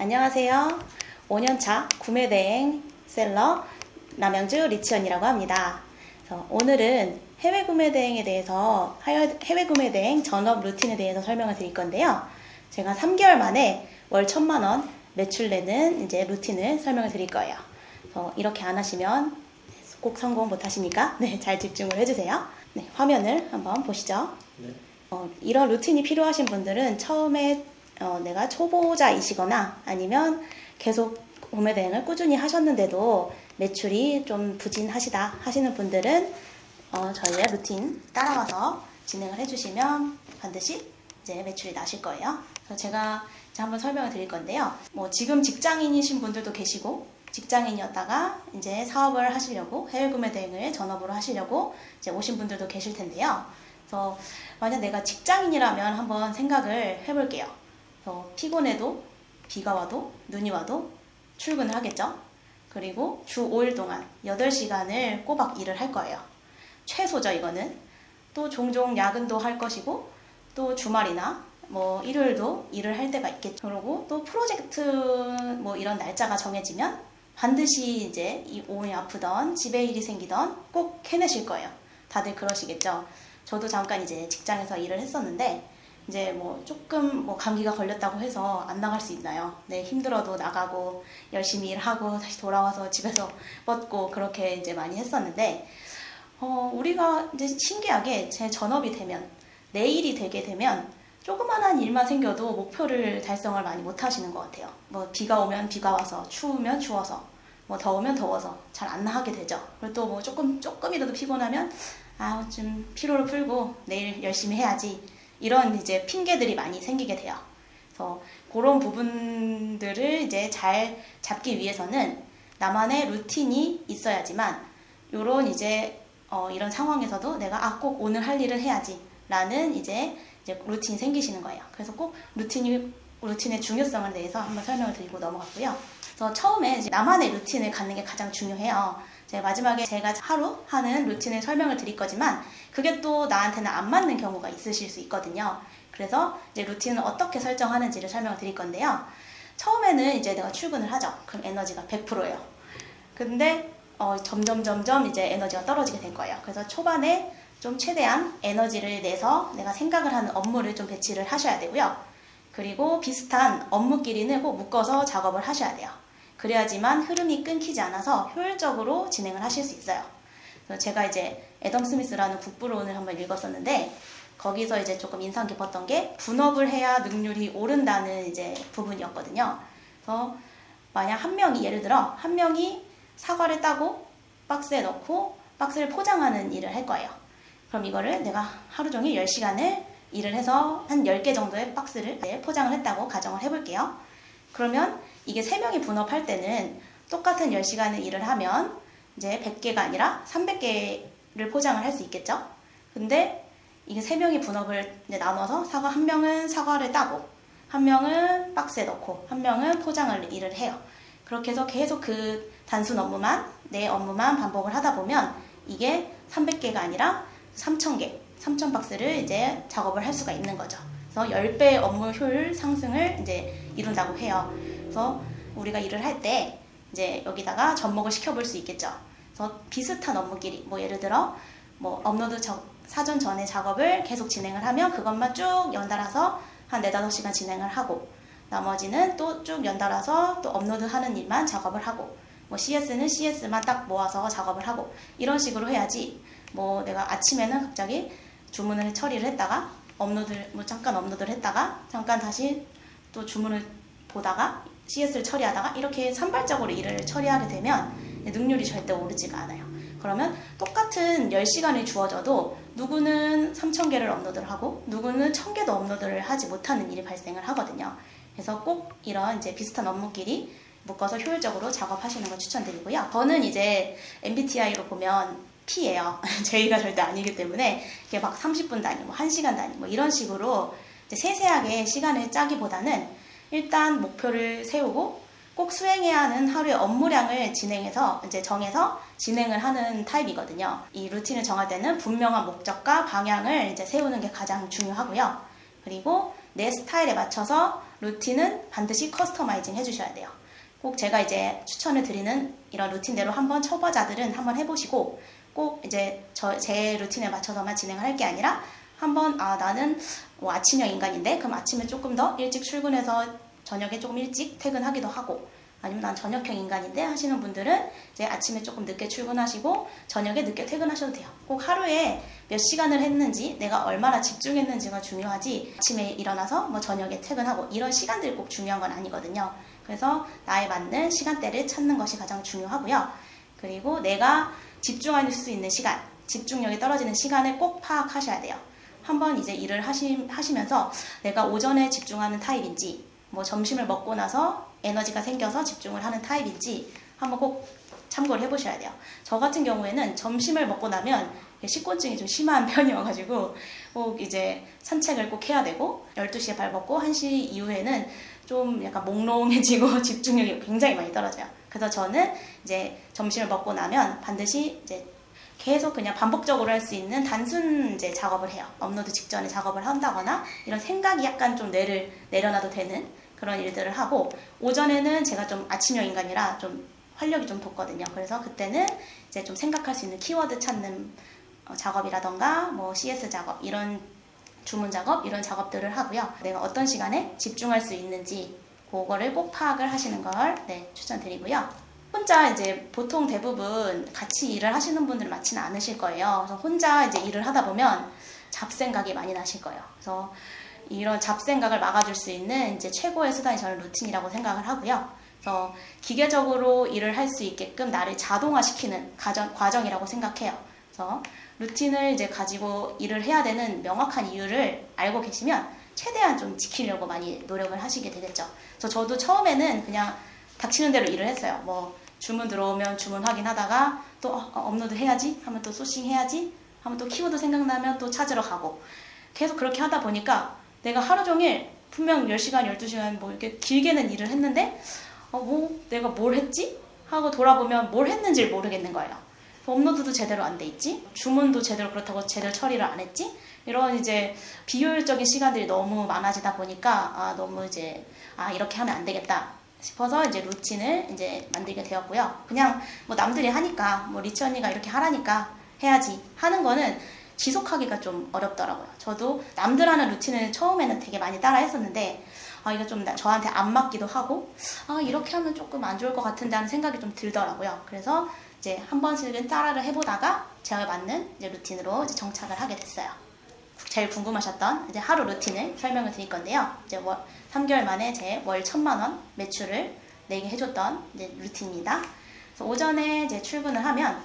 안녕하세요. 5년차 구매대행 셀러 남양주 리치언이라고 합니다. 오늘은 해외 구매대행에 대해서 해외 구매대행 전업 루틴에 대해서 설명을 드릴 건데요. 제가 3개월 만에 월 1,000만 원 매출 내는 이제 루틴을 설명을 드릴 거예요. 이렇게 안 하시면 꼭 성공 못 하시니까 잘 집중을 해주세요. 화면을 한번 보시죠. 네. 이런 루틴이 필요하신 분들은 처음에 내가 초보자이시거나 아니면 계속 구매 대행을 꾸준히 하셨는데도 매출이 좀 부진하시다 하시는 분들은 저희의 루틴 따라와서 진행을 해주시면 반드시 이제 매출이 나실 거예요. 그래서 제가 이제 한번 설명을 드릴 건데요. 지금 직장인이신 분들도 계시고 직장인이었다가 이제 사업을 하시려고 해외 구매 대행을 전업으로 하시려고 이제 오신 분들도 계실 텐데요. 그래서 만약 내가 직장인이라면 한번 생각을 해볼게요. 피곤해도 비가 와도 눈이 와도 출근을 하겠죠. 그리고 주 5일 동안 8시간을 꼬박 일을 할 거예요. 최소죠, 이거는. 또 종종 야근도 할 것이고 또 주말이나 일요일도 일을 할 때가 있겠죠. 그리고 또 프로젝트 이런 날짜가 정해지면 반드시 이제 이 몸이 아프던 집에 일이 생기던 꼭 해내실 거예요. 다들 그러시겠죠. 저도 잠깐 이제 직장에서 일을 했었는데 이제 조금 감기가 걸렸다고 해서 안 나갈 수 있나요? 네, 힘들어도 나가고 열심히 일하고 다시 돌아와서 집에서 뻗고 그렇게 이제 많이 했었는데 우리가 이제 신기하게 제 전업이 되면 내일이 되게 되면 조그만한 일만 생겨도 목표를 달성을 많이 못 하시는 것 같아요. 비가 오면 비가 와서 추우면 추워서 더우면 더워서 잘 안 나가게 되죠. 그리고 또 조금이라도 피곤하면 좀 피로를 풀고 내일 열심히 해야지. 이런 이제 핑계들이 많이 생기게 돼요. 그래서 그런 부분들을 이제 잘 잡기 위해서는 나만의 루틴이 있어야지만 요런 이제 이런 상황에서도 내가 꼭 오늘 할 일을 해야지 라는 이제 루틴이 생기시는 거예요. 그래서 꼭 루틴의 중요성에 대해서 한번 설명을 드리고 넘어갔고요. 그래서 처음에 이제 나만의 루틴을 갖는 게 가장 중요해요. 마지막에 제가 하루 하는 루틴을 설명을 드릴 거지만 그게 또 나한테는 안 맞는 경우가 있으실 수 있거든요. 그래서 이제 루틴을 어떻게 설정하는지를 설명을 드릴 건데요. 처음에는 이제 내가 출근을 하죠. 그럼 에너지가 100%예요. 근데 점점 이제 에너지가 떨어지게 될 거예요. 그래서 초반에 좀 최대한 에너지를 내서 내가 생각을 하는 업무를 좀 배치를 하셔야 되고요. 그리고 비슷한 업무끼리는 꼭 묶어서 작업을 하셔야 돼요. 그래야지만 흐름이 끊기지 않아서 효율적으로 진행을 하실 수 있어요. 그래서 제가 이제 애덤 스미스라는 국부론을 한번 읽었었는데 거기서 이제 조금 인상 깊었던 게 분업을 해야 능률이 오른다는 이제 부분이었거든요. 그래서 만약 예를 들어 한 명이 사과를 따고 박스에 넣고 박스를 포장하는 일을 할 거예요. 그럼 이거를 내가 하루 종일 10시간을 일을 해서 한 10개 정도의 박스를 포장을 했다고 가정을 해볼게요. 그러면 이게 3명이 분업할 때는 똑같은 10시간을 일을 하면 이제 100개가 아니라 300개를 포장을 할 수 있겠죠? 근데 이게 3명이 분업을 나눠서 한 명은 사과를 따고 한 명은 박스에 넣고 한 명은 포장을 일을 해요. 그렇게 해서 계속 그 단순 업무만 내 업무만 반복을 하다 보면 이게 300개가 아니라 3,000개 3,000박스를 이제 작업을 할 수가 있는 거죠. 그래서 10배 업무 효율 상승을 이제 이룬다고 해요. 그래서 우리가 일을 할 때 이제 여기다가 접목을 시켜볼 수 있겠죠. 그래서 비슷한 업무끼리 예를 들어 업로드 사전 전에 작업을 계속 진행을 하면 그것만 쭉 연달아서 한 4-5시간 진행을 하고 나머지는 또 쭉 연달아서 또 업로드하는 일만 작업을 하고 CS는 CS만 딱 모아서 작업을 하고 이런 식으로 해야지 내가 아침에는 갑자기 주문을 처리를 했다가 잠깐 업로드를 했다가 잠깐 다시 또 주문을 보다가 CS를 처리하다가 이렇게 산발적으로 일을 처리하게 되면 능률이 절대 오르지가 않아요. 그러면 똑같은 10시간이 주어져도 누구는 3,000개를 업로드를 하고 누구는 1,000개도 업로드를 하지 못하는 일이 발생을 하거든요. 그래서 꼭 이런 이제 비슷한 업무끼리 묶어서 효율적으로 작업하시는 걸 추천드리고요. 저는 이제 MBTI로 보면 P예요. J가 절대 아니기 때문에 이게 30분 단위, 1시간 단위 이런 식으로 이제 세세하게 시간을 짜기보다는 일단 목표를 세우고 꼭 수행해야 하는 하루의 업무량을 정해서 진행을 하는 타입이거든요. 이 루틴을 정할 때는 분명한 목적과 방향을 이제 세우는 게 가장 중요하고요. 그리고 내 스타일에 맞춰서 루틴은 반드시 커스터마이징 해주셔야 돼요. 꼭 제가 이제 추천을 드리는 이런 루틴대로 한번 초보자들은 한번 해보시고, 꼭 이제 제 루틴에 맞춰서만 진행할 게 아니라 한번 나는 뭐 아침형 인간인데 그럼 아침에 조금 더 일찍 출근해서 저녁에 조금 일찍 퇴근하기도 하고, 아니면 난 저녁형 인간인데 하시는 분들은 이제 아침에 조금 늦게 출근하시고 저녁에 늦게 퇴근하셔도 돼요. 꼭 하루에 몇 시간을 했는지, 내가 얼마나 집중했는지가 중요하지, 아침에 일어나서 뭐 저녁에 퇴근하고 이런 시간들이 꼭 중요한 건 아니거든요. 그래서 나에 맞는 시간대를 찾는 것이 가장 중요하고요. 그리고 내가 집중할 수 있는 시간, 집중력이 떨어지는 시간을 꼭 파악하셔야 돼요. 한번 이제 일을 하시면서 내가 오전에 집중하는 타입인지, 뭐 점심을 먹고 나서 에너지가 생겨서 집중을 하는 타입인지 한번 꼭 참고를 해보셔야 돼요. 저 같은 경우에는 점심을 먹고 나면 식곤증이 좀 심한 편이어가지고 꼭 이제 산책을 꼭 해야 되고, 12시에 발 먹고 1시 이후에는 좀 약간 몽롱해지고 집중력이 굉장히 많이 떨어져요. 그래서 저는 이제 점심을 먹고 나면 반드시 이제 계속 그냥 반복적으로 할 수 있는 단순 이제 작업을 해요. 업로드 직전에 작업을 한다거나 이런 생각이 약간 좀 뇌를 내려놔도 되는 그런 일들을 하고, 오전에는 제가 좀 아침형 인간이라 좀 활력이 좀 돋거든요. 그래서 그때는 이제 좀 생각할 수 있는 키워드 찾는 작업이라던가 뭐 CS 작업, 이런 주문 작업, 이런 작업들을 하고요. 내가 어떤 시간에 집중할 수 있는지 그거를 꼭 파악을 하시는 걸 추천드리고요. 혼자 이제 보통 대부분 같이 일을 하시는 분들은 많지는 않으실 거예요. 그래서 혼자 이제 일을 하다 보면 잡생각이 많이 나실 거예요. 그래서 이런 잡생각을 막아줄 수 있는 이제 최고의 수단이 저는 루틴이라고 생각을 하고요. 그래서 기계적으로 일을 할 수 있게끔 나를 자동화시키는 과정이라고 생각해요. 그래서 루틴을 이제 가지고 일을 해야 되는 명확한 이유를 알고 계시면 최대한 좀 지키려고 많이 노력을 하시게 되겠죠. 그래서 저도 처음에는 그냥 닥치는 대로 일을 했어요. 뭐 주문 들어오면 주문 확인하다가 또 업로드 해야지 하면 또 소싱 해야지 하면 또 키워드 생각나면 또 찾으러 가고, 계속 그렇게 하다 보니까 내가 하루 종일 분명 10시간, 12시간 뭐 이렇게 길게는 일을 했는데 뭐 내가 뭘 했지? 하고 돌아보면 뭘 했는지를 모르겠는 거예요. 업로드도 제대로 안 돼 있지? 주문도 그렇다고 제대로 처리를 안 했지? 이런 이제 비효율적인 시간들이 너무 많아지다 보니까 너무 이제 이렇게 하면 안 되겠다 싶어서 이제 루틴을 이제 만들게 되었고요. 그냥 뭐 남들이 하니까, 뭐 리치 언니가 이렇게 하라니까 해야지 하는 거는 지속하기가 좀 어렵더라고요. 저도 남들 하는 루틴을 처음에는 되게 많이 따라 했었는데 이거 좀 저한테 안 맞기도 하고 이렇게 하면 조금 안 좋을 것 같은데 하는 생각이 좀 들더라고요. 그래서 이제 한 번씩은 따라를 해보다가 제가 맞는 이제 루틴으로 이제 정착을 하게 됐어요. 제일 궁금하셨던 이제 하루 루틴을 설명을 드릴 건데요. 이제 3개월 만에 제 월 1,000만 원 매출을 내게 해줬던 이제 루틴입니다. 그래서 오전에 이제 출근을 하면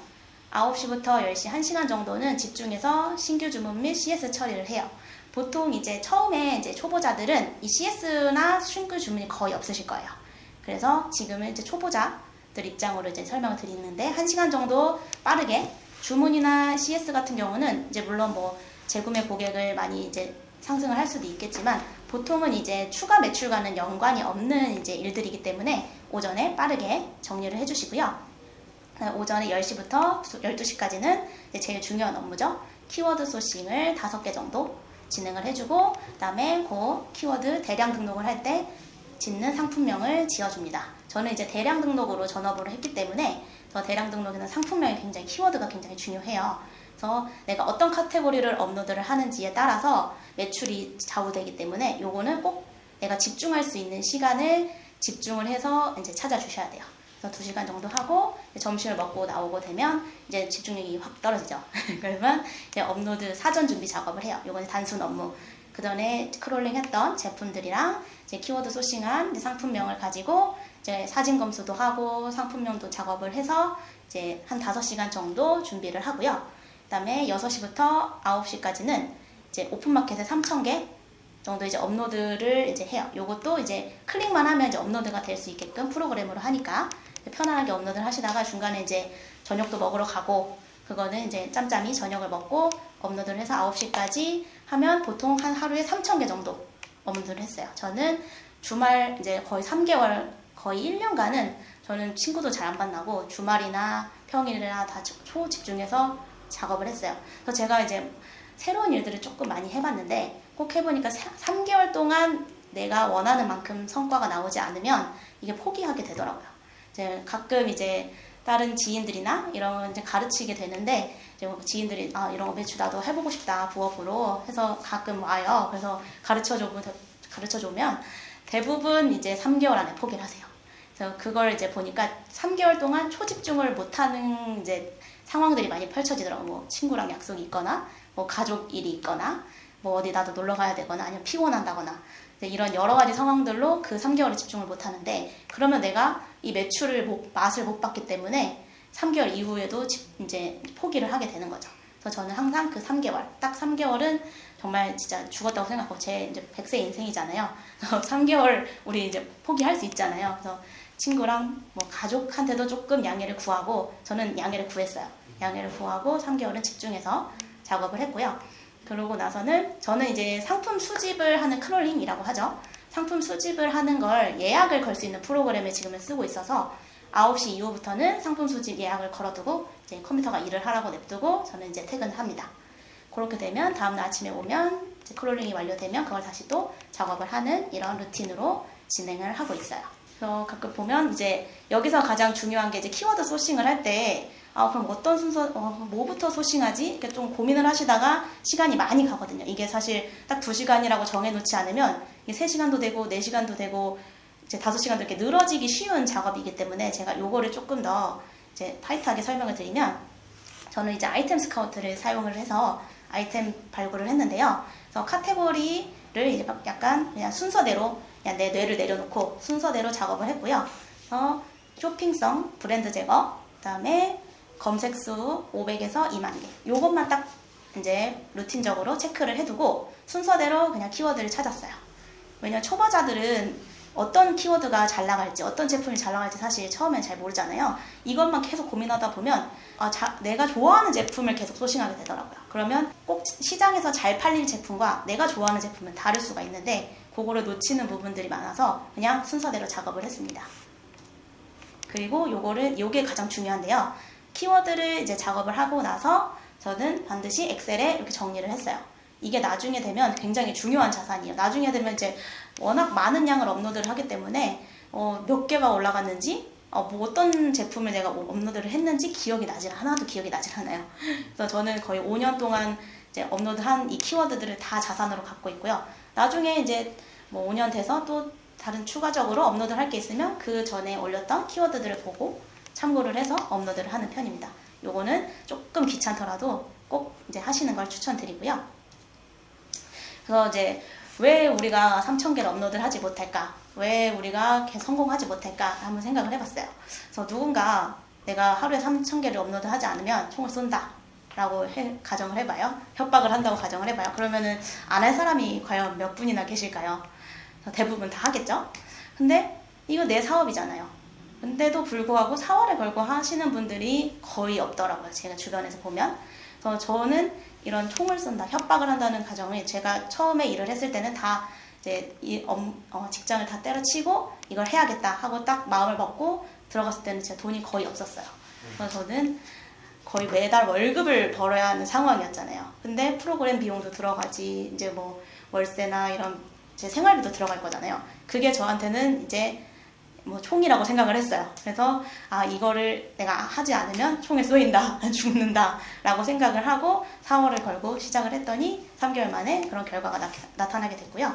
9시부터 10시 1시간 정도는 집중해서 신규 주문 및 CS 처리를 해요. 보통 이제 처음에 이제 초보자들은 이 CS나 신규 주문이 거의 없으실 거예요. 그래서 지금은 이제 초보자들 입장으로 이제 설명을 드리는데, 1시간 정도 빠르게 주문이나 CS 같은 경우는 이제 물론 뭐 재구매 고객을 많이 이제 상승을 할 수도 있겠지만 보통은 이제 추가 매출과는 연관이 없는 이제 일들이기 때문에 오전에 빠르게 정리를 해주시고요. 오전에 10시부터 12시까지는 제일 중요한 업무죠. 키워드 소싱을 5개 정도 진행을 해주고, 그 다음에 그 키워드 대량 등록을 할 때 짓는 상품명을 지어줍니다. 저는 이제 대량 등록으로 전업으로 했기 때문에 저 대량 등록에는 상품명이 굉장히, 키워드가 굉장히 중요해요. 그래서 내가 어떤 카테고리를 업로드를 하는지에 따라서 매출이 좌우되기 때문에 요거는 꼭 내가 집중할 수 있는 시간을 집중을 해서 이제 찾아주셔야 돼요. 그래서 2시간 정도 하고 점심을 먹고 나오고 되면 이제 집중력이 확 떨어지죠. 그러면 이제 업로드 사전 준비 작업을 해요. 요거는 단순 업무. 그 전에 크롤링 했던 제품들이랑 이제 키워드 소싱한 이제 상품명을 가지고 이제 사진 검수도 하고 상품명도 작업을 해서 이제 한 5시간 정도 준비를 하고요. 그 다음에 6시부터 9시까지는 이제 오픈마켓에 3,000개 정도 이제 업로드를 이제 해요. 요것도 이제 클릭만 하면 이제 업로드가 될 수 있게끔 프로그램으로 하니까 편안하게 업로드를 하시다가 중간에 이제 저녁도 먹으러 가고, 그거는 이제 짬짬이 저녁을 먹고 업로드를 해서 9시까지 하면 보통 한 하루에 3,000개 정도 업로드를 했어요. 저는 주말 이제 거의 3개월, 거의 1년간은 저는 친구도 잘 안 만나고 주말이나 평일이나 다 초집중해서 작업을 했어요. 그래서 제가 이제 새로운 일들을 조금 많이 해봤는데 꼭 해보니까 3개월 동안 내가 원하는 만큼 성과가 나오지 않으면 이게 포기하게 되더라고요. 이제 가끔 이제 다른 지인들이나 이런 이제 가르치게 되는데 이제 지인들이 이런 거 매출 나도 해보고 싶다 부업으로 해서 가끔 와요. 그래서 가르쳐주면 대부분 이제 3개월 안에 포기를 하세요. 그래서 그걸 이제 보니까 3개월 동안 초집중을 못하는 이제 상황들이 많이 펼쳐지더라고요. 뭐 친구랑 약속이 있거나 뭐 가족 일이 있거나 뭐 어디 나도 놀러 가야 되거나 아니면 피곤한다거나 이런 여러 가지 상황들로 그 3개월에 집중을 못 하는데 그러면 내가 이 매출을 맛을 못 봤기 때문에 3개월 이후에도 이제 포기를 하게 되는 거죠. 그래서 저는 항상 그 3개월, 딱 3개월은 정말 진짜 죽었다고 생각하고 제 이제 100세 인생이잖아요. 그래서 3개월 우리 이제 포기할 수 있잖아요. 그래서 친구랑 뭐 가족한테도 조금 양해를 구하고 저는 양해를 구했어요. 양해를 구하고 3개월은 집중해서 작업을 했고요. 그러고 나서는 저는 이제 상품 수집을 하는 크롤링이라고 하죠. 상품 수집을 하는 걸 예약을 걸 수 있는 프로그램을 지금은 쓰고 있어서 9시 이후부터는 상품 수집 예약을 걸어두고 이제 컴퓨터가 일을 하라고 냅두고 저는 이제 퇴근을 합니다. 그렇게 되면 다음날 아침에 오면 이제 크롤링이 완료되면 그걸 다시 또 작업을 하는 이런 루틴으로 진행을 하고 있어요. 그래서 가끔 보면 이제 여기서 가장 중요한 게 이제 키워드 소싱을 할 때 그럼 어떤 순서, 뭐부터 소싱하지? 이렇게 좀 고민을 하시다가 시간이 많이 가거든요. 이게 사실 딱 2시간이라고 정해놓지 않으면 이게 3시간도 되고 4시간도 되고 이제 5시간도 이렇게 늘어지기 쉬운 작업이기 때문에 제가 요거를 조금 더 이제 타이트하게 설명을 드리면 저는 이제 아이템 스카우트를 사용을 해서 아이템 발굴을 했는데요. 그래서 카테고리를 이제 약간 그냥 순서대로 그냥 내 뇌를 내려놓고 순서대로 작업을 했고요. 그래서 쇼핑성, 브랜드 제거, 그 다음에 검색수 500에서 2만 개. 요것만 딱 이제 루틴적으로 체크를 해두고 순서대로 그냥 키워드를 찾았어요. 왜냐면 초보자들은 어떤 키워드가 잘 나갈지, 어떤 제품이 잘 나갈지 사실 처음엔 잘 모르잖아요. 이것만 계속 고민하다 보면 내가 좋아하는 제품을 계속 소싱하게 되더라고요. 그러면 꼭 시장에서 잘 팔릴 제품과 내가 좋아하는 제품은 다를 수가 있는데 그거를 놓치는 부분들이 많아서 그냥 순서대로 작업을 했습니다. 그리고 요게 가장 중요한데요. 키워드를 이제 작업을 하고 나서 저는 반드시 엑셀에 이렇게 정리를 했어요. 이게 나중에 되면 굉장히 중요한 자산이에요. 나중에 되면 이제 워낙 많은 양을 업로드를 하기 때문에 몇 개가 올라갔는지 뭐 어떤 제품을 내가 업로드를 했는지 하나도 기억이 나질 않아요. 그래서 저는 거의 5년 동안 이제 업로드한 이 키워드들을 다 자산으로 갖고 있고요. 나중에 이제 뭐 5년 돼서 또 다른 추가적으로 업로드 할 게 있으면 그 전에 올렸던 키워드들을 보고 참고를 해서 업로드를 하는 편입니다. 요거는 조금 귀찮더라도 꼭 이제 하시는 걸 추천드리고요. 그래서 이제 왜 우리가 3,000개를 업로드를 하지 못할까? 왜 우리가 성공하지 못할까? 한번 생각을 해봤어요. 그래서 누군가 내가 하루에 3,000개를 업로드하지 않으면 총을 쏜다 라고 가정을 해봐요. 협박을 한다고 가정을 해봐요. 그러면은 안 할 사람이 과연 몇 분이나 계실까요? 대부분 다 하겠죠? 근데 이거 내 사업이잖아요. 근데도 불구하고 4월에 걸고 하시는 분들이 거의 없더라고요. 제가 주변에서 보면. 그래서 저는 이런 총을 쏜다, 협박을 한다는 가정을 제가 처음에 일을 했을 때는 다 이제 직장을 다 때려치고 이걸 해야겠다 하고 딱 마음을 먹고 들어갔을 때는 제 돈이 거의 없었어요. 그래서 저는 거의 매달 월급을 벌어야 하는 상황이었잖아요. 근데 프로그램 비용도 들어가지, 이제 뭐 월세나 이런 제 생활비도 들어갈 거잖아요. 그게 저한테는 이제 뭐 총이라고 생각을 했어요. 그래서 이거를 내가 하지 않으면 총에 쏘인다, 죽는다 라고 생각을 하고 4월을 걸고 시작을 했더니 3개월 만에 그런 결과가 나타나게 됐고요.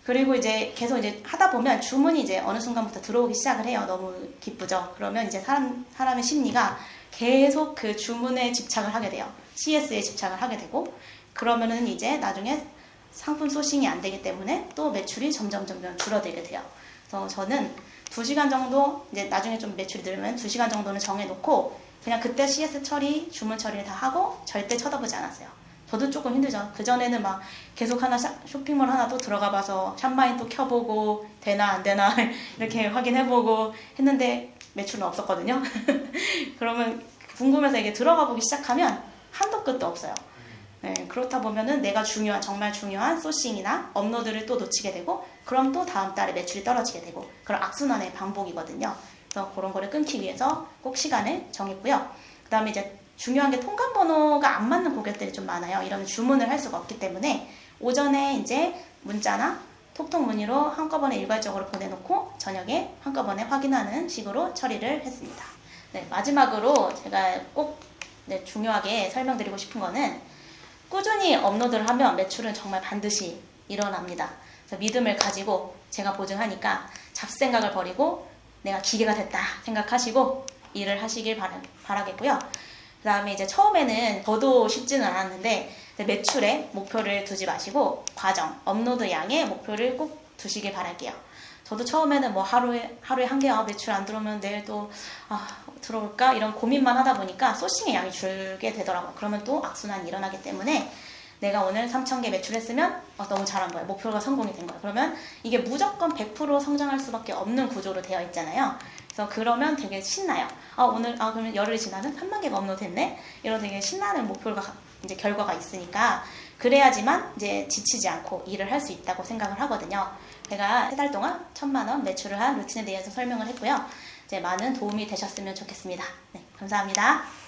그리고 이제 계속 이제 하다 보면 주문이 이제 어느 순간부터 들어오기 시작을 해요. 너무 기쁘죠. 그러면 이제 사람의 심리가 계속 그 주문에 집착을 하게 돼요. CS에 집착을 하게 되고 그러면은 이제 나중에 상품 소싱이 안 되기 때문에 또 매출이 점점 줄어들게 돼요. 그래서 저는 2시간 정도, 이제 나중에 좀 매출이 늘면 2시간 정도는 정해놓고 그냥 그때 CS 처리, 주문 처리를 다 하고 절대 쳐다보지 않았어요. 저도 조금 힘들죠. 그전에는 막 계속 하나 쇼핑몰 하나 또 들어가 봐서 샵마인 또 켜보고 되나 안 되나 이렇게 확인해보고 했는데 매출은 없었거든요. 그러면 궁금해서 이게 들어가 보기 시작하면 한도 끝도 없어요. 네, 그렇다 보면은 내가 정말 중요한 소싱이나 업로드를 또 놓치게 되고 그럼 또 다음 달에 매출이 떨어지게 되고 그런 악순환의 반복이거든요. 그래서 그런 거를 끊기 위해서 꼭 시간을 정했고요. 그 다음에 이제 중요한 게 통관 번호가 안 맞는 고객들이 좀 많아요. 이러면 주문을 할 수가 없기 때문에 오전에 이제 문자나 톡톡 문의로 한꺼번에 일괄적으로 보내놓고 저녁에 한꺼번에 확인하는 식으로 처리를 했습니다. 네, 마지막으로 제가 꼭 중요하게 설명드리고 싶은 거는 꾸준히 업로드를 하면 매출은 정말 반드시 일어납니다. 그래서 믿음을 가지고 제가 보증하니까 잡생각을 버리고 내가 기계가 됐다 생각하시고 일을 하시길 바라겠고요. 그 다음에 이제 처음에는 저도 쉽지는 않았는데 매출에 목표를 두지 마시고 과정, 업로드 양의 목표를 꼭 두시길 바랄게요. 저도 처음에는 뭐 하루에 한 개 매출 안 들어오면 내일 또 들어올까 이런 고민만 하다 보니까 소싱의 양이 줄게 되더라고요. 그러면 또 악순환이 일어나기 때문에 내가 오늘 3,000개 매출했으면 너무 잘한 거예요. 목표가 성공이 된 거예요. 그러면 이게 무조건 100% 성장할 수밖에 없는 구조로 되어 있잖아요. 그래서 그러면 되게 신나요. 오늘 그러면 열흘이 지나면 3만 개가 업로드됐네. 이런 되게 신나는 목표가 이제 결과가 있으니까 그래야지만 이제 지치지 않고 일을 할 수 있다고 생각을 하거든요. 제가 3달 동안 1,000만 원 매출을 한 루틴에 대해서 설명을 했고요. 이제 많은 도움이 되셨으면 좋겠습니다. 네, 감사합니다.